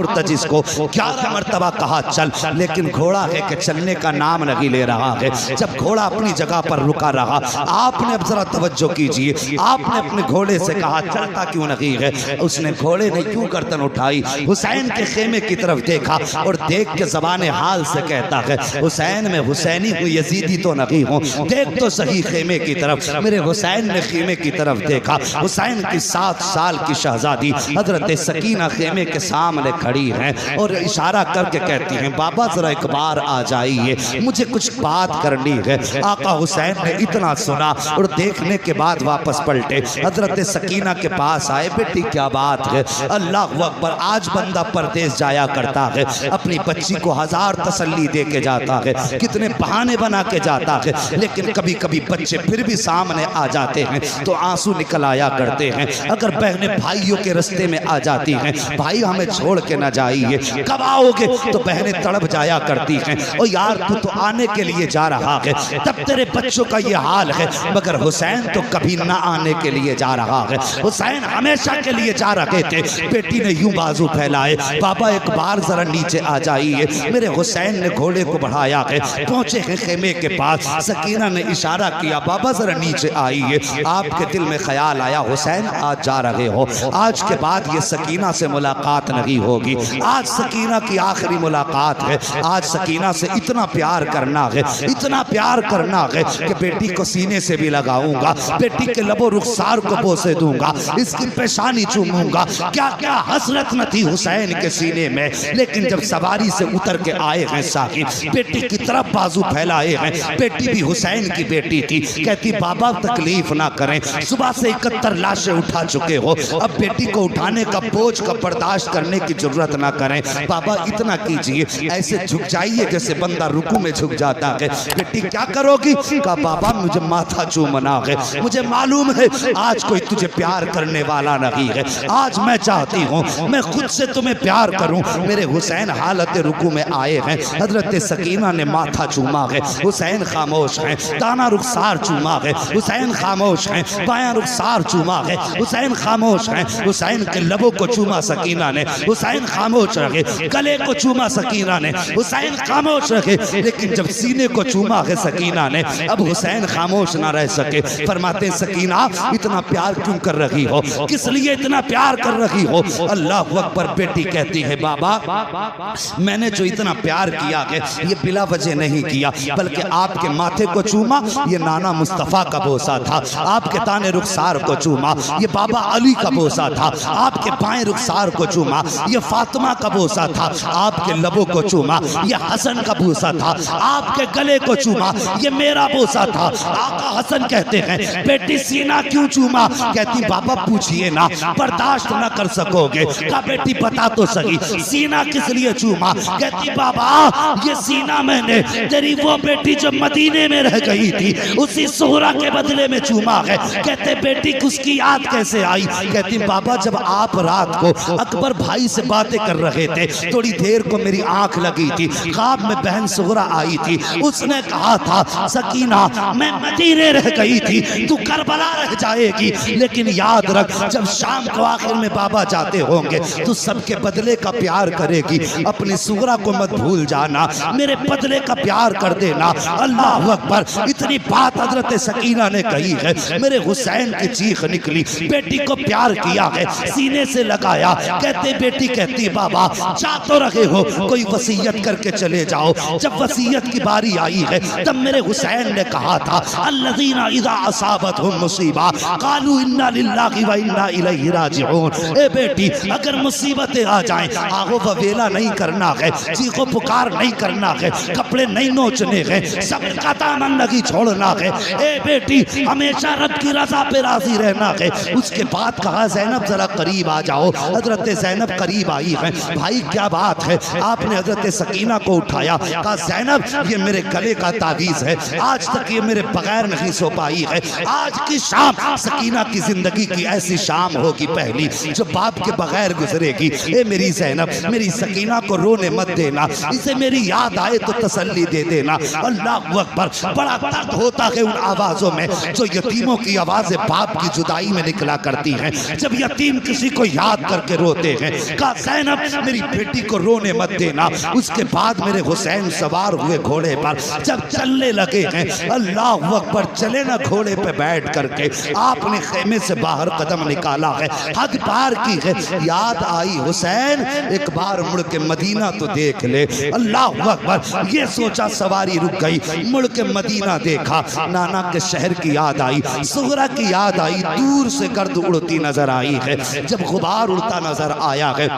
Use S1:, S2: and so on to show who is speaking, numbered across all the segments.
S1: मुर्तजिस को 11 मरतबा कहा चल, लेकिन घोड़ा है कि चलने का नाम नहीं ले रहा है। जब घोड़ा अपनी जगह पर रुका रहा, आपने अब जरा तवज्जो कीजिए, आपने अपने घोड़े से कहा चलता क्यों नहीं है। उसने घोड़े ने क्यों गर्दन उठाई, हुसैन के खेमे की तरफ देखा और देख के ज़बाने हाल से कहता है हुसैन में हुसैनी हूँ, यजीदी तो नहीं हूँ, देख तो सही खेमे की तरफ। मेरे हुसैन ने खेमे की तरफ देखा, हुसैन की 7 साल की शहजादी हजरत सकीना खेमे के सामने खड़ी हैं और इशारा करके कहती हैं बाबा जरा एक बार आ जाइए, मुझे कुछ बात करनी है। आका हुसैन ने इतना सुना और देखने के बाद वापस पलटे, हजरत सकीना के पास आए, बेटी क्या बात है। अल्लाह अकबर, आज बंदा परदेश जाया करता है, अपनी बच्ची को 1000 तसल्ली दे के जाता है, कितने बहाने बना के जाता है, लेकिन कभी कभी बच्चे फिर भी सामने आ जाते हैं तो आंसू निकल आया करते हैं। अगर बहनें भाइयों के रास्ते में आ जाती हैं, भाई हमें छोड़ के ना जाइए, कब आओगे, तो बहनें तड़प जाया करती हैं, और यार तू तो आने के लिए जा रहा है, तब तेरे बच्चों का ये हाल है। मगर हुसैन तो कभी ना आने के लिए जा रहा है, हुसैन हमेशा के लिए जा रहे थे। बेटी ने यूं बाजू फैलाए, बाबा एक बार जरा नीचे आ जाइए। मेरे हुसैन ने घोड़े को बढ़ाया है, पहुंचे हैं खेमे के पास, सकीना ने इशारा किया बाबा जरा नीचे आइए। आपके दिल में ख्याल आया हुसैन आज जा रहे हो, आज के बाद ये सकीना से मुलाकात नहीं होगी, आज सकीना की आखिरी मुलाकात है। आज सकीना से इतना प्यार करना है, इतना प्यार करना है कि बेटी को सीने से भी लगाऊंगा, बेटी के लबो रुखसार को बोसे दूंगा, इसकी पेशानी चूमूंगा। क्या क्या हसरत न थी हुसैन के सीने में। लेकिन जब सवारी से उतर के आए हैं साहिब, बेटी की तरफ बाजू फैलाए हैं, बेटी भी हुसैन की बेटी थी, कहती बाबा तकलीफ ना करें, सुबह से 71 लाशें उठा चुके हो, अब बेटी को उठाने का बोझ का बर्दाश्त करने की जरूरत ना करें, बाबा इतना कीजिए, ऐसे झुक जाइए जैसे बंदा रुकू में झुक जाता है। बेटी क्या करोगी, कहा बाबा मुझे माथा चूमना है, मुझे मालूम है आज कोई तुझे प्यार करने वाला नहीं है, आज मैं चाहती हूँ मैं खुद से तुम्हें प्यार करूँ। मेरे हुसैन हालत रुकू में आए हैं, हजरत सकीना ने माथा चूमा है, हुसैन खामोश हैं, दाना रुखसार चूमा है, हुसैन खामोश हैं, बायां रुखसार चूमा है, हुसैन खामोश हैं, हुसैन के लबों को चूमा सकीना ने, हुसैन खामोश रहे, गले को चूमा सकीना ने, हुसैन खामोश रहे, लेकिन जब सीने को चूमा है सकीना ने, अब हुसैन खामोश ना रह सके। फरमाते सकीना इतना प्यार क्यों कर रही हो, किस लिए इतना प्यार कर रही हो। अल्लाह अकबर। बेटी कहती है बाबा मैंने जो इतना प्यार किया है ये बिला वजह नहीं किया, बल्कि आपके माथे को चूमा ये नाना मुस्तफ़ा का बोसा था, आपके ताने रुखसार को चूमा ये बाबा अली का बोसा था, आपके बाएं रुखसार को चूमा ये फातिमा का बोसा था, आपके लबों को चूमा ये हसन का बोसा था, आपके गले को चूमा ये मेरा बोसा था। आका हसन कहते हैं बेटी सीना क्यों चूमा, कहती बाबा पूछिए ना, बर्दाश्त न कर सकोगे। कहा बेटी बता तो सही सीना किस लिए चूमा, कहती बाबा ये सीना मैंने तेरी वो बेटी जो मदीने में रह गई थी उसी सोहरा के बदले में चूमा है। कहते बेटी उसकी याद कैसे आई, कहती बाबा जब आप रात को अकबर भाई से बातें कर रहे थे थोड़ी देर को मेरी आंख लगी थी, ख्वाब में बहन सोहरा आई थी, उसने कहा था सकीना मैं मदीने रह गई थी, तू करबला रह जाएगी, लेकिन याद रख जब शाम को आखिर में बाबा जाते होंगे तो सबके बदले का प्यार करेगी, अपनी सुगरा को मत भूल जाना, मेरे बदले का प्यार कर देना। अल्लाह अकबर। इतनी बात हजरत सकीना ने कही है, मेरे हुसैन की चीख निकली, बेटी को प्यार किया है, सीने से लगाया। कहते बेटी कहती बाबा जा तो रहे हो, कोई वसीयत करके चले जाओ। जब वसीयत की बारी आई है तब मेरे हुसैन ने कहा था अल्लज़ीना इज़ा असाबतहुम मुसीबा क़ालू इन्ना लिल्लाहि व इन्ना इलैहि राजिऊन। ए बेटी अगर मुसीबतें आ जाएं आगो ववेला नहीं करना है, चीखो पुकार नहीं करना है, कपड़े नहीं नोचने हैं, सब्र का दामन नहीं छोड़ना है। ए बेटी हमेशा रब की रजा पे राजी रहना है। उसके बाद कहा ज़ैनब जरा करीब आ जाओ। हजरत ज़ैनब करीब आई है। भाई क्या बात है, आपने हजरत सकीना को उठाया, कहा ज़ैनब ये मेरे गले का तावीज़ है, आज तक ये मेरे बगैर नहीं सो पाई है, आज की शाम सकीना की जिंदगी की ऐसी शाम होगी पहली जो बाप के बगैर गुजरेगी। ए मेरी ज़ैनब मेरी सकीना को रोने मत देना, इसे मेरी याद आए तो तसल्ली दे देना। अल्लाह अकबर। बड़ा दर्द होता है उन आवाज़ों में जो यतीमों की आवाज़ें बाप की जुदाई में निकला करती हैं, जब यतीम किसी को याद करके रोते हैं। कहा ज़ैनब मेरी बेटी को रोने मत देना। उसके बाद मेरे हुसैन सवार हुए घोड़े पर, जब चलने लगे हैं, अल्लाह अकबर, चले ना घोड़े पे बैठ करके आपने खेमे से बाहर कदम निकाला है, हद पार की है, याद आई हुसैन एक बार मुड़ के मदीना तो देख ले। अल्लाह अकबर, ये सोचा, सवारी रुक गई, मुड़ के मदीना देखा, नाना के शहर की याद आई, सुगरा की याद आई, दूर से गर्द उड़ती नजर आई है। जब गुबार उड़ता नजर आया है,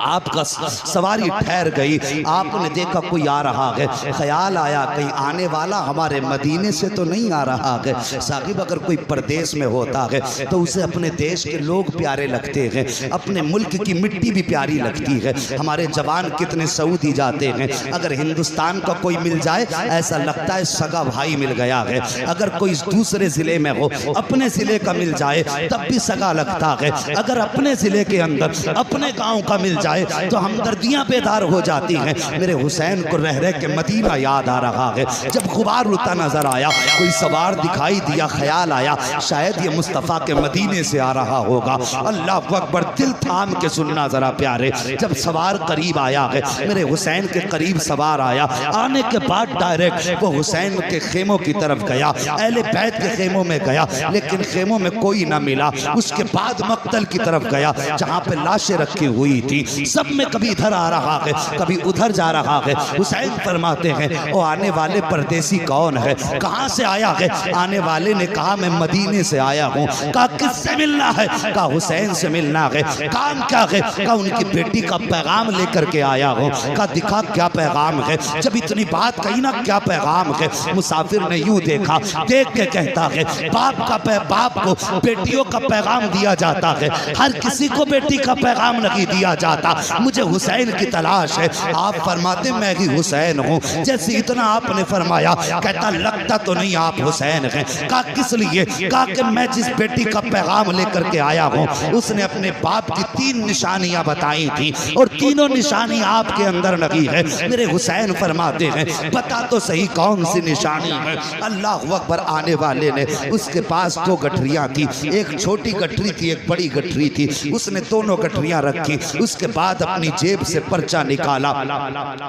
S1: आपका सवारी ठहर गई, आपने देखा कोई आ रहा है, ख्याल आया कहीं आने वाला हमारे मदीने से तो नहीं आ रहा है। साहिब अगर कोई परदेश में होता है तो उसे अपने देश के लोग प्यारे लगते हैं, अपने मुल्क की मिट्टी भी प्यारी लगती है। हमारे जवान कितने सऊदी जाते हैं, अगर हिंदुस्तान का कोई मिल जाए ऐसा लगता है सगा भाई मिल गया है। अगर कोई दूसरे जिले में हो, अपने जिले का मिल जाए तब भी सगा लगता है। अगर अपने जिले के अंदर अपने गांव का मिल जाए तो हमदर्दियां बेदार हो जाती हैं। मेरे हुसैन को रह रह के मदीना याद आ रहा है। जब गुबार उड़ता नजर आया, कोई सवार दिखाई दिया, ख्याल आया शायद ये मुस्तफ़ा के मदीने से आ रहा होगा। अल्लाह अकबर, दिल थाम के सुनना जरा प्यारे। जब सवार करीब आया है, मेरे हुसैन के करीब सवार आया, आने के बाद डायरेक्ट वो हुसैन के खेमों की तरफ गया, अहले बैत के खेमों में गया, लेकिन खेमों में कोई ना मिला। उसके बाद मक्तल की तरफ गया जहाँ पे लाशें रखी हुई थी, सब में कभी इधर आ रहा है, कभी उधर जा रहा है। हुसैन फरमाते हैं, वो आने वाले परदेसी कौन है, कहाँ से आया है? आने वाले ने कहा मैं मदीने से आया हूँ। कहा किससे मिलना है? कहा हुसैन से मिलना है। काम क्या है? कहा उनकी बेटी का पैगाम लेकर के आया हूँ। कहा दिखा क्या पैगाम है? जब इतनी बात कही ना, क्या पैगाम है? मुसाफिर ने यूं देखा, देख के कहता है बाप को बेटियों का पैगाम दिया जाता है, हर किसी को बेटी का पैगाम नहीं दिया जाता। मुझे हुसैन की तलाश है। आप फरमाते मैं ही हुसैन हूँ। जैसे इतना आपने फरमाया, कहता लगता तो नहीं आप हुसैन हैं। कहा किस लिए? कहा कि मैं जिस बेटी का पैगाम लेकर के आया हूँ उसने अपने बाप की 3 निशानियां बताई थी और तीनों निशानी आपके अंदर लगी है। मेरे हुसैन फरमाते हैं बता तो सही कौन सी निशानी है? अल्लाह अकबर, आने वाले ने, उसके पास 2 गठरियां थी, एक छोटी गठरी थी, एक बड़ी गठरी थी। उसने दोनों गठरियां रखी, उसके बाद अपनी जेब से पर्चा निकाला।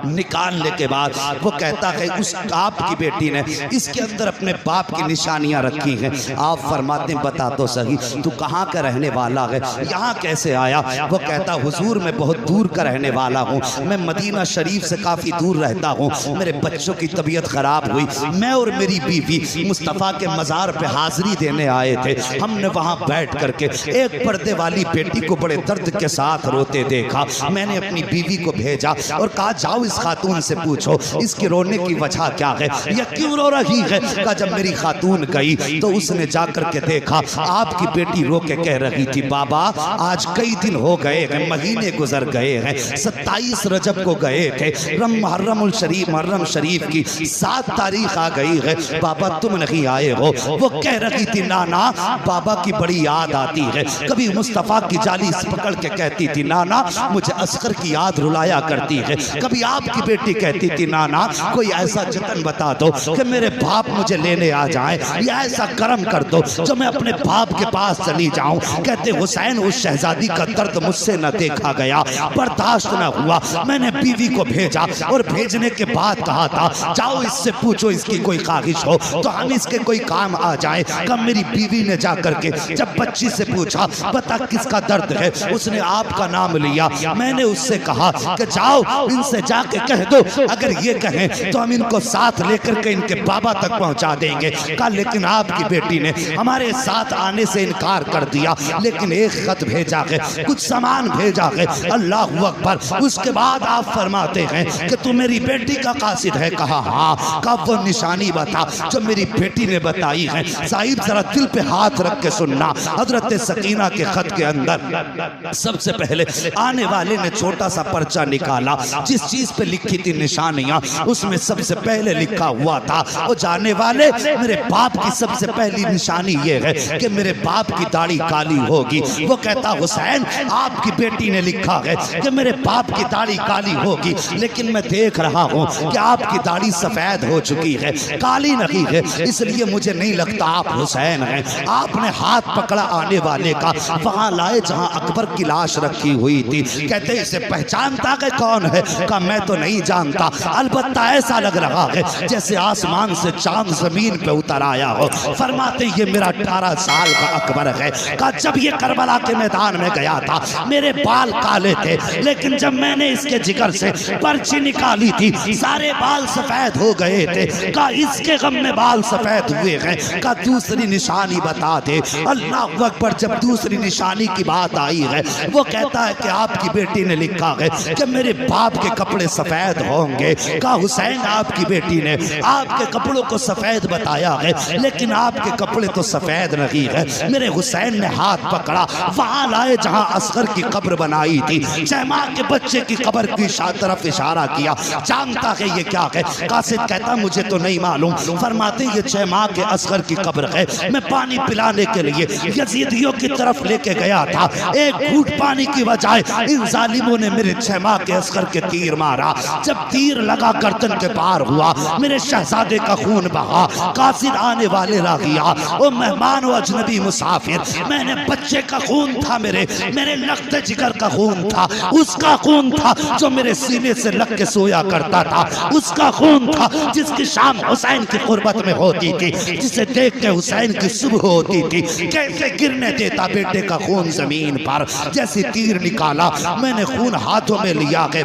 S1: निकालने के बाद वो कहता है उस आपकी बेटी ने इसके अंदर अपने बाप की निशानियां रखी हैं। आप फरमाते बता तो सही तू कहाँ का रहने वाला है, यहाँ कैसे आया? वो कहता हुजूर मैं बहुत दूर का रहने वाला हूँ, मैं मदीना शरीफ से काफ़ी दूर रहता हूँ। मेरे बच्चों की तबीयत ख़राब हुई, मैं और मेरी बीवी मुस्तफ़ा के मज़ार पे हाज़िरी देने आए थे। हमने वहाँ बैठ करके एक पर्दे वाली बेटी को बड़े दर्द के साथ रोते देखा। मैंने अपनी बीवी को भेजा और कहा जाओ इस खातून से पूछो इसके रोने की वजह क्या है, यह क्यों रो रही है? कहा जब मेरी खातून गई तो उसने जाकर के देखा आपकी बेटी रो के कह रही थी बाबा आज कई दिन हो गए हैं, महीने गुजर गए हैं, 27 रजब को गए थे, मुहर्रम शरीफ की 7 तारीख आ गई है, बाबा तुम नहीं आए हो। वो कह रही थी नाना बाबा की बड़ी याद आती है। कभी मुस्तफ़ा की जाली पकड़ के कहती थी नाना मुझे असगर की याद रुलाया करती है। कभी आपकी बेटी कहती थी नाना कोई ऐसा जतन बता दो कि मेरे बाप मुझे लेने आ जाए, या ऐसा करम कर दो जो मैं अपने बाप के पास चली जाऊं। कहते हुसैन उस शहजादी का दर्द मुझसे न देखा गया, बर्दाश्त न हुआ। मैंने बीवी को भेजा और भेजने के बाद कहा था जाओ इससे पूछो इसकी कोई ख्वाहिश हो तो हम इसके कोई काम आ जाए। कब मेरी बीवी ने जाकर के जब बच्ची से पूछा बता किसका दर्द है, उसने आपका नाम लिया। मैंने उससे कहा कि जाओ इनसे जाके कह दो अगर ये कहें तो हम इनको साथ लेकर के इनके बाबा तक पहुंचा देंगे। कहा लेकिन आपकी बेटी ने हमारे साथ आने से इनकार कर दिया, लेकिन एक खत भेजा है, कुछ सामान भेजा है। अल्लाह अकबर। उसके बाद आप फरमाते हैं कि तू मेरी बेटी का कासिद है? कहा हाँ। कब वो निशानी बता जो मेरी बेटी ने बताई है। साहिब जरा दिल पे हाथ रख के सुनना, हजरत सकीना के खत के अंदर सबसे पहले आने वाले ने छोटा सा पर्चा निकाला, जिस चीज पे लिखी थी निशानियां उसमें सबसे पहले लिखा हुआ था वो जाने वाले मेरे बाप की सबसे पहली निशानी ये है कि मेरे बाप की दाढ़ी काली होगी। वो कहता हुसैन आपकी बेटी ने लिखा है कि मेरे बाप की दाढ़ी काली होगी, लेकिन मैं देख रहा हूँ कि आपकी दाढ़ी सफेद हो चुकी है, काली नहीं है, इसलिए मुझे नहीं लगता आप हुसैन हैं। आपने हाथ पकड़ा आने वाले का, वहां लाए जहां अकबर की लाश रखी हुई थी। कहते इसे पहचानता कि कौन है? कहा मैं तो नहीं जानता, अलबत्ता ऐसा लग रहा है जैसे आसमान से चांद जमीन पे उतर आया हो। फरमाते ये मेरा 18 साल का अकबर है। कहा जब ये करबला के मैदान में गया था मेरे बाल काले थे, लेकिन जब मैंने इसके जिगर से पर्ची निकाली थी सारे बाल सफेद हो गए थे। कहा इसके गम में बाल सफेद हुए हैं। कहा दूसरी निशानी बता दे। अल्लाह अकबर। जब दूसरी निशानी की बात आई है वो कहता है कि आपकी बेटी ने लिखा है कि मेरे बाप के कपड़े सफेद होंगे। कहा हुसैन आपकी बेटी ने आपके कपड़ों को सफेद बताया है, लेकिन आपके कपड़े तो सफेद नहीं है। मेरे हुसैन ने हाथ पकड़ा, वहां लाए जहां असगर की कब्र बनाई थी, शहमा के बच्चे की कब्र की तरफ इशारा किया। जानता है ये क्या है? कासिद कहता मुझे तो नहीं मालूम। फरमाते ये 6 माह के असगर की कब्र है। मैं पानी पिलाने के लिए यजीदियों की तरफ लेके गया था, एक घूंट पानी की बजाय इन जालिमों ने मेरे 6 माह के असगर के तीर मारा। जब तीर लगा गर्दन के पार हुआ, मेरे शहजादे का खून बहा। कासिद आने वाले रागिया, ओ मेहमान व अजनबी मुसाफिर, मैंने बच्चे का खून था, मेरे लखते जिगर का खून था, उसका खून था जो मेरे सीने से लग के सोया करता था, उसका खून था जिसकी शाम हुसैन की कुर्बत में होती थी, जिसे देख के हुसैन की सुबह होती थी। कैसे गिरने देता बेटे का खून जमीन पर। जैसे तीर निकाला मैंने खून हाथों में लिया है।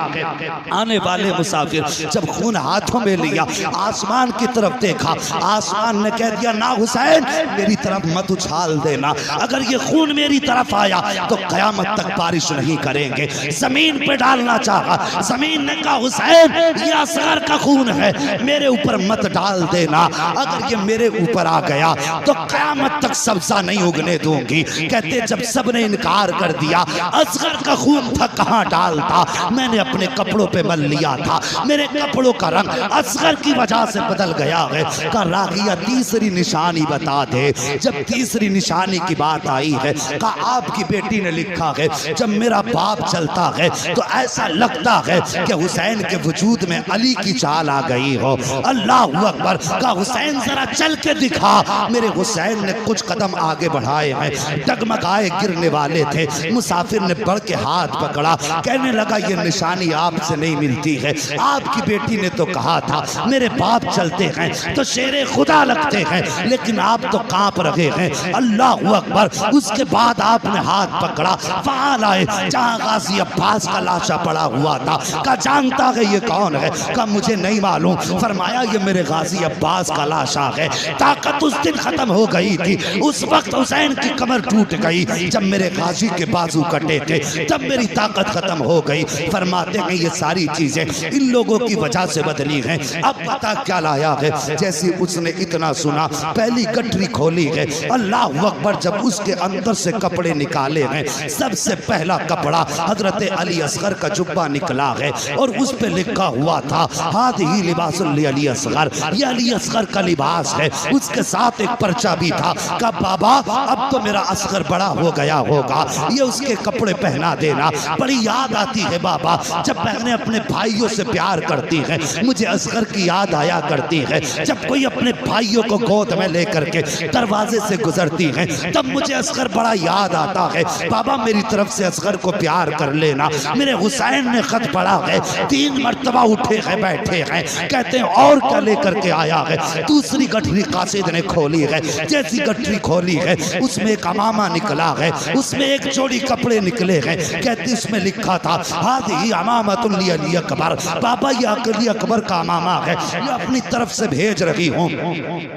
S1: आने वाले मुसाफिर जब खून हाथों में लिया आसमान की तरफ देखा, आसमान ने कह दिया ना हुसैन मेरी तरफ मत उछाल देना, अगर ये खून मेरी तरफ आया तो कयामत तक बारिश नहीं करेंगे। जमीन पे डालना चाहा, जमीन ने कहा हुसैन ये असगर का खून है, मेरे ऊपर मत डाल देना, अगर ये मेरे ऊपर आ गया तो कयामत तक सब्जा नहीं उगने दूंगी। कहते जब सबने इनकार कर दिया, असगर का खून था कहां डालता, मैंने अपने कपड़ों पे मल लिया था, मेरे कपड़ों का रंग असगर की वजह से बदल गया है। का रागिया तीसरी निशानी बता दे। जब तीसरी निशानी की बात आई है, का आपकी बेटी ने लिखा है जब मेरा बाप चलता है तो ऐसा लगता है कि हुसैन के वजूद में अली की चाल आ गई हो। अल्लाह अकबर। का हुसैन जरा चल के दिखा। मेरे हुसैन ने कुछ कदम आगे बढ़ाए हैं, डगमगाए गिरने वाले थे। मुसाफिर ने बढ़ के हाथ पकड़ा, कहने लगा ये निशानी आपसे नहीं मिलती है, आपकी बेटी ने तो कहा था मेरे बाप चलते हैं तो शेरे खुदा लगते हैं, लेकिन आप तो कांप रहे हैं। अल्लाह अकबर। उसके बाद आपने हाथ पकड़ा, वहां लाए जहां गाजी अब्बास का लाशा पड़ा हुआ था। का जानता है ये कौन है? का मुझे नहीं मालूम। फरमाया ये मेरे गाजी अब्बास का लाशा है। ताकत उस दिन खत्म हो गई थी, उस वक्त हुसैन की कमर टूट गई, जब मेरे गाजी के बाजू कटे थे तब मेरी ताकत खत्म हो गई। फरमाते हैं ये सारी चीजें इन लोगों की वजह से बदली हैं। अब पता क्या लाया है? जैसे उसने इतना सुना, पहली गठरी खोली है, अल्लाह अकबर। जब उसके अंदर से कपड़े निकाले हैं, सबसे पहला कपड़ा हजरत अली असगर का जुब्बा निकला है और उस पे लिखा हुआ था हादिही लिबासुल अली असगर, ये अली असगर का लिबास है। उसके साथ एक पर्चा भी था का बाबा अब तो मेरा असगर बड़ा हो गया होगा, ये उसके कपड़े पहना देना। बड़ी याद आती है बाबा, जब बहनें अपने भाइयों से प्यार करती हैं, मुझे असगर की याद आया करती है। जब कोई अपने भाइयों को गोद में लेकर के दरवाजे से गुजरती है तब मुझे असगर बड़ा याद आता है। बाबा मेरी तरफ से असगर को प्यार कर लेना। मेरे हुसैन ने खत पढ़ा है, 3 मर्तबा उठे हैं बैठे हैं, कहते हैं और क्या लेकर के आया है? दूसरी गठरी कासिद ने खोली है। जैसी गठरी खोली है उसमें एक अमामा निकला है, उसमें एक जोड़ी कपड़े निकले हैं। कहते उसमें लिखा था हादिही अमामतुल अली अकबर, बाबा ये अली अकबर का अमामा है, ये अपनी तरफ से भेज रही हूँ।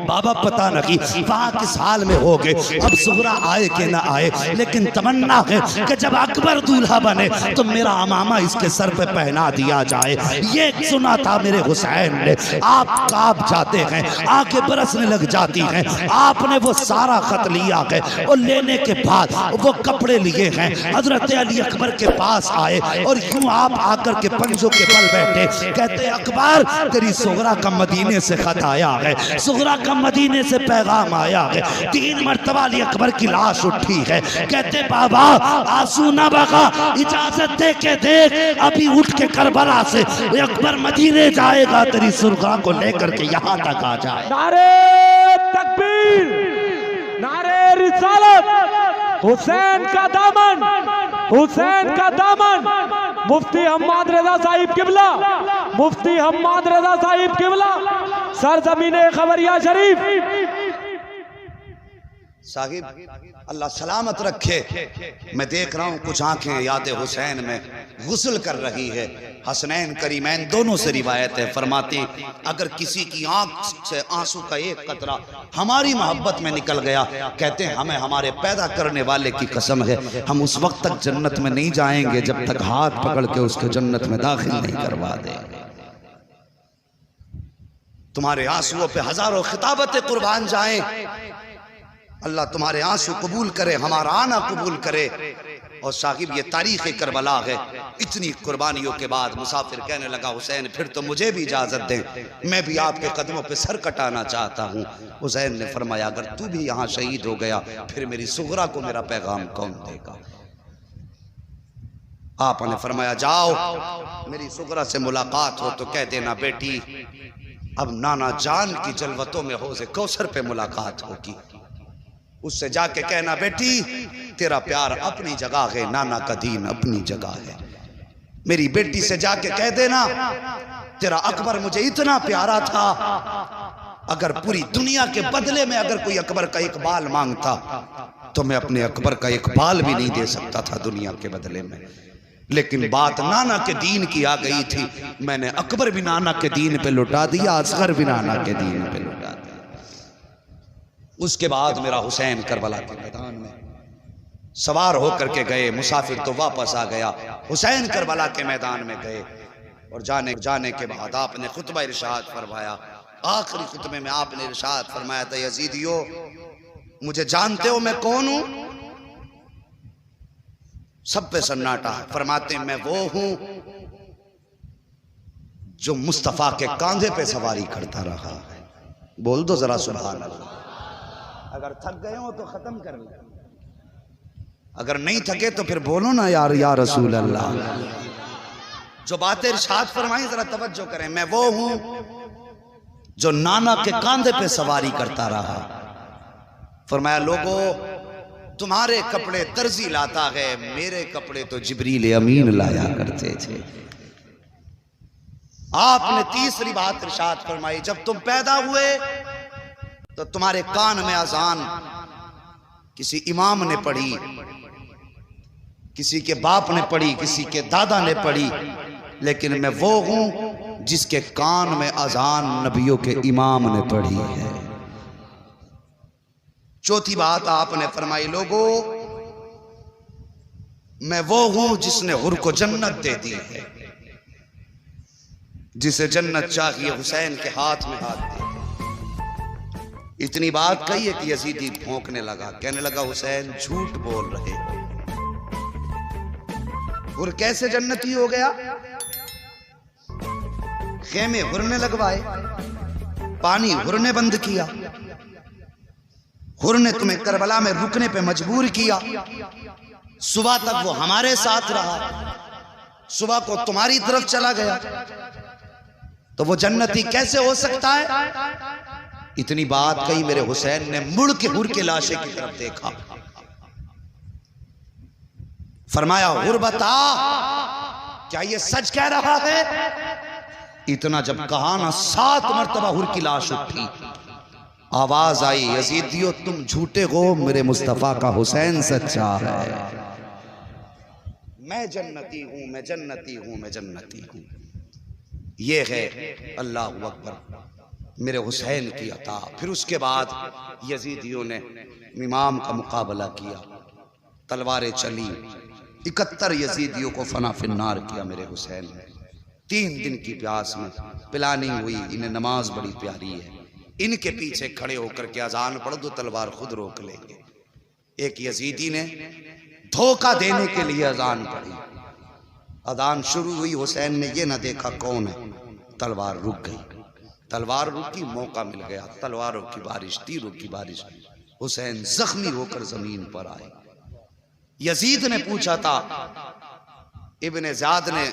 S1: बाबा पता नहीं वहाँ किस हाल में हो गए, अब सुहरा आए कि ना आए, लेकिन तमन्ना है कि जब अकबर दूल्हा बने तो मेरा अमामा इसके सर पे पहना दिया जाए। ये सुना था मेरे हुसैन ने। आप कांप जाते हैं, आंखें बरसने लग जाती हैं। आपने वो सारा खत लिया है और लेने के बाद वो कपड़े लिए हैं, हजरत अली अकबर के पास आए और यूं आप आकर के पंजों के बल बैठे। कहते अकबर तेरी सुगरा का मदीने से खत आया है, सुगरा का मदीने से पैगाम आया है। 3 मर्तबा अली अकबर की लाश उठी है। कहते बाबा आंसू ना बगा, इजाजत दे के देख, अभी उठ के करबला से अकबर मदीने जाएगा, तेरी सुगरा को लेकर के यहाँ तक आ जाए।
S2: नारे तकबीर, नारे रिसालत, हुसैन का दामन, हुसैन का दामन। मुफ्ती हम्माद रजा साहिब किबला, मुफ्ती हम्माद रजा साहिब किबला, सरजमीने खबरिया शरीफ।
S1: साहिब अल्लाह सलामत रखे। मैं देख रहा हूँ कुछ आंखें याद हुसैन में गुस्ल कर रही है। हसनैन करीमैन दोनों से रिवायत है, फरमाती अगर किसी की आंख से आंसू का एक कतरा हमारी मोहब्बत में निकल गया, कहते हैं हमें हमारे पैदा करने वाले की कसम है, हम उस वक्त तक जन्नत में नहीं जाएंगे जब तक हाथ पकड़ के उसको जन्नत में दाखिल नहीं करवा देंगे। तुम्हारे आंसुओं पे हजारों खिताबतें कुर्बान जाएं। अल्लाह तुम्हारे आंसू कबूल करे, हमारा आना कबूल करे। और साहिब ये तारीख करबला है। इतनी कुर्बानियों के बाद मुसाफिर कहने लगा हुसैन फिर तो मुझे भी इजाजत दें, मैं भी आपके कदमों पे सर कटाना चाहता हूँ। हुसैन ने फरमाया अगर तू भी यहाँ शहीद हो गया फिर मेरी सुगरा को मेरा पैगाम कौन देगा। आपने फरमाया जाओ मेरी सुगरा से मुलाकात हो तो कह देना बेटी अब नाना जान की जलवतों में हौज़े कौसर पे मुलाकात होगी। उससे जाके कहना बेटी तेरा प्यार अपनी जगह है, नाना का दीन अपनी जगह है। मेरी बेटी से जाके कह देना तेरा अकबर मुझे इतना प्यारा था, अगर पूरी दुनिया के बदले में अगर कोई अकबर का एक बाल मांगता तो मैं अपने अकबर का एक बाल भी नहीं दे सकता था दुनिया के बदले में। लेकिन बात नाना के दीन की आ गई थी, मैंने अकबर भी नाना के दीन पे लुटा दिया, असगर भी नाना के दीन पे लुटा दिया। उसके बाद मेरा हुसैन करबला के मैदान में सवार होकर के गए। मुसाफिर तो वापस आ गया, हुसैन करबला के मैदान में गए। और जाने के बाद आपने खुतबा इरशाद फरमाया। आखिरी खुतबे में आपने इरशाद फरमाया था यजीदियो मुझे जानते हो मैं कौन हूं? सब पे सन्नाटा। फरमाते मैं वो हूं जो मुस्तफा के कांधे पे सवारी करता रहा है। बोल दो जरा सुभान अल्लाह। अगर थक गए हो तो खत्म कर ले, अगर नहीं थके तो फिर बोलो ना यार या रसूल अल्लाह। जो बातें इरशाद फरमाई जरा तवज्जो करें। मैं वो हूं जो नाना के कांधे पे सवारी करता रहा। फरमाया लोगों तुम्हारे कपड़े दर्जी लाता है, मेरे कपड़े तो जिब्रील अमीन लाया करते थे। आपने तीसरी बात इरशाद फरमाई जब तुम पैदा हुए तो तुम्हारे कान में अजान किसी इमाम ने पढ़ी, किसी के बाप ने पढ़ी, किसी के दादा ने पढ़ी, लेकिन मैं वो हूं जिसके कान में अजान नबियों के इमाम ने पढ़ी है। चौथी बात आपने फरमाई लोगों मैं वो हूं जिसने हुर को जन्नत दे दी है। जिसे जन्नत चाहिए हुसैन के हाथ में हाथ दे। इतनी बात कही है कि यजीदी भौंकने लगा, कहने लगा हुसैन झूठ बोल रहे हो। हुर कैसे जन्नती हो गया? खेमे हुर ने लगवाए, पानी हुर ने बंद किया, हुर ने तुम्हें करबला में रुकने पे मजबूर किया। सुबह तक वो हमारे साथ रहा, सुबह को तुम्हारी तरफ चला गया, तो वो जन्नती कैसे हो सकता है? इतनी बात कही मेरे हुसैन ने मुड़ के हुर के लाशे की तरफ देखा। फरमाया हुर बता क्या ये सच कह रहा है? इतना जब कहा ना 7 मरतबा हुर की लाश उठी। आवाज आई यजीदियो तुम झूठे हो, मेरे मुस्तफा का हुसैन सच्चा है। मैं जन्नती हूं, मैं जन्नती हूं, मैं जन्नती हूं। ये है अल्लाहु अकबर मेरे हुसैन की अता। फिर उसके बाद यजीदियों ने इमाम का मुकाबला किया, तलवारें चली, 71 यजीदियों को फना फिन्नार किया मेरे हुसैन ने। 3 दिन की प्यास में पिलानी हुई। इन्हें नमाज बड़ी प्यारी है, इनके पीछे खड़े होकर के अजान पढ़ दो तलवार खुद रोक लेंगे। एक यजीदी ने धोखा देने के लिए अजान पढ़ी, अजान शुरू हुई, हुसैन ने ये ना देखा कौन है, तलवार रुक गई। तलवार रुकी, मौका मिल गया, तलवारों की बारिश, तीरों की बारिश। हुसैन जख्मी होकर जमीन पर आए। यजीद ने पूछा था, इब्ने ज़ियाद ने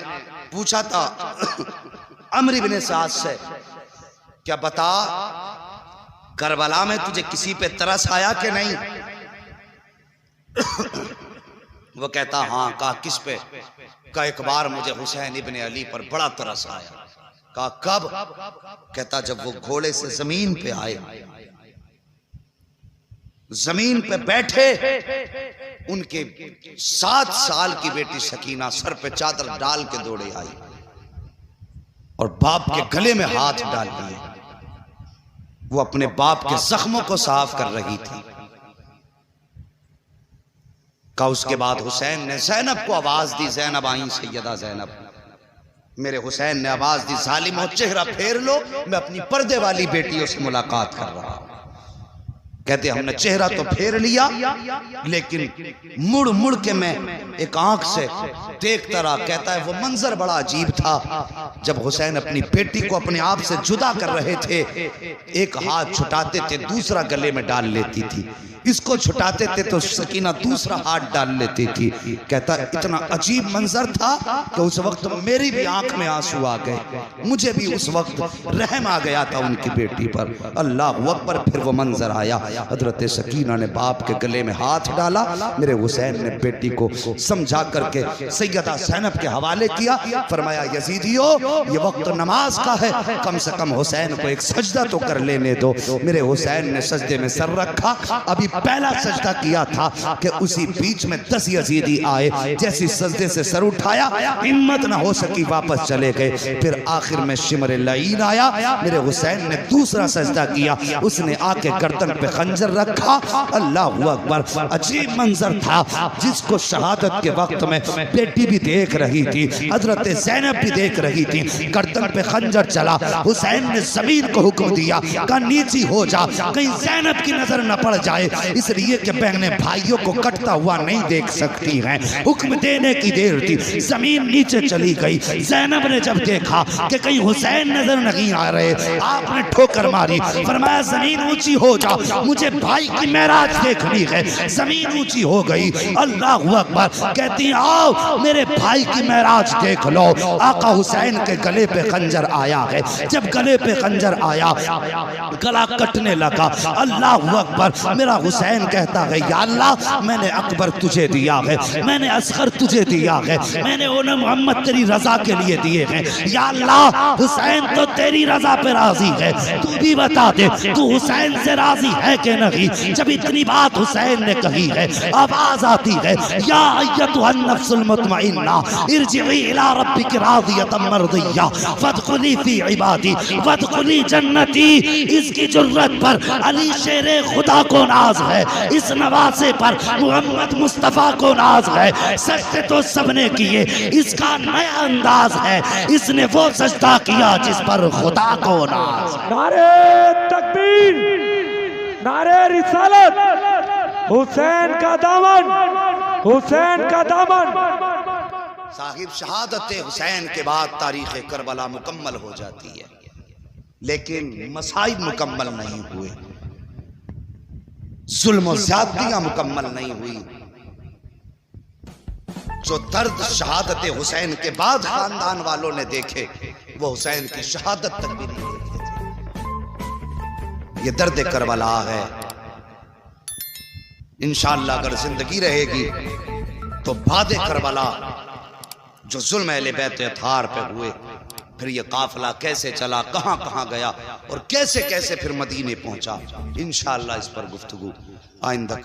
S1: पूछा था अम्र इब्ने साद से, क्या बता करबला में तुझे किसी पे तरस आया कि नहीं? वो कहता हाँ। कहा किस पे? कहा एक बार मुझे हुसैन इब्ने अली पर बड़ा तरस आया। कहा कब? कहता जब वो घोड़े से जमीन पे आए, जमीन पे बैठे, उनके 7 साल की बेटी सकीना सर पे चादर डाल के दौड़े आई और बाप के गले में हाथ डाल दिए। वो अपने बाप के जख्मों को साफ कर रही थी। का उसके बाद हुसैन ने जैनब को आवाज दी, जैनब आई सैयदा जैनब। मेरे हुसैन ने आवाज दी, जालिमो चेहरा फेर लो, मैं अपनी पर्दे वाली बेटियों से मुलाकात कर रहा हूं। कहते हमने चेहरा तो फेर लिया, लेकिन मुड़ मुड़ के मैं एक आंख से देखता रहा। कहता है वो मंजर बड़ा अजीब था। जब हुसैन अपनी बेटी को अपने आप से जुदा कर रहे थे, एक हाथ छुटाते थे, दूसरा गले में डाल लेती थी, इसको छुटाते थे तो सकीना दूसरा हाथ डाल लेती थी। कहता इतना अजीब मंजर था कि उस वक्त मेरी भी आंख में आंसू आ गए, मुझे भी उस वक्त रहम आ गया था उनकी बेटी पर। अल्लाह अकबर। फिर वो मंजर आया, हजरत सकीना ने बाप के गले में हाथ डाला। मेरे हुसैन ने बेटी को समझा करके सैयदा ज़ैनब के हवाले किया। फरमाया यजीदियो ये वक्त नमाज का है, कम से कम हुसैन को एक सजदा तो कर लेने दो। मेरे हुसैन ने सजदे में सर रखा, अभी पहला सजदा किया था कि उसी बीच में 10 यजीदी आए। जैसी सजदे से सर उठाया, हिम्मत ना हो सकी, वापस चले गए। फिर आखिर में शिमर लईन आया, मेरे हुसैन ने दूसरा सजदा किया, उसने आके गर्दन पे खंजर रखा। अल्लाह अकबर। अजीब मंजर था जिसको शहादत के वक्त में बेटी भी देख रही थी, हजरत ज़ैनब भी देख रही थी। गर्दन पे खंजर चला, हुसैन ने जमीन को हुक्म दिया कि नीची हो जा, कहीं ज़ैनब की नजर न पड़ जाए, इसलिए कि बहने भाइयों को कटता हुआ नहीं देख सकती हैं। हुक्म देने की देर थी, जमीन नीचे चली गई। ज़ैनब ने जब देखा कि कहीं हुसैन नजर नहीं आ रहे, आपने ठोकर मारी, फरमाया जमीन ऊंची हो जा, मुझे भाई की मेराज देखनी है। जमीन ऊंची हो गई। अल्लाह अकबर। कहती आओ मेरे भाई की मेराज देख लो। आका हुसैन के गले पे खंजर आया है। जब गले पे खंजर आया, गला कटने लगा। अल्लाह अकबर। मेरा हुसैन कहता है या अल्लाह मैंने अकबर तुझे दिया है, मैंने असगर तुझे दिया है, मैंने उन्हें मोहम्मद तेरी रजा के लिए दिए हैं। या अल्लाह हुसैन तो तेरी रजा पे राजी है, तू भी बता दे तू हुसैन से राजी है कि नहीं। जब इतनी बात हुसैन ने कही है, आवाज आती है या अय्यतुहन नफ्सुल मुतमइन्ना इरजिई इला रब्बिकी रादियतम मर्दिया फदखुली फी इबादी फदखुली जन्नती। इसकी जुर्रत पर अली शेरे खुदा को नाज है, इस नवासे पर मोहम्मद मुस्तफा को नाज है। सजदे तो सबने किए, इसका नया अंदाज है, इसने वो सजदा किया जिस पर खुदा को नाज है।
S2: नारे तकबीर, नारे रिसालत, हुसैन का दामन, हुसैन का दामन।
S1: साहिब शहादत हुसैन के बाद तारीख करबला मुकम्मल हो जाती है, लेकिन मसाइब मुकम्मल नहीं हुए, जुल्म और ज़्यादतियां मुकम्मल नहीं हुई। जो दर्द शहादत हुसैन के बाद खानदान वालों ने देखे, वो हुसैन की शहादत तक भी नहीं देखे थे। ये दर्द करबला है। इंशाअल्लाह अगर जिंदगी रहेगी तो बाद करबला जो जुल्म अहले बैत अतार पे हुए, फिर ये काफिला कैसे चला, कहां कहां गया और कैसे कैसे फिर मदीने पहुंचा, इंशाअल्लाह इस पर गुफ्तगू आइंदा।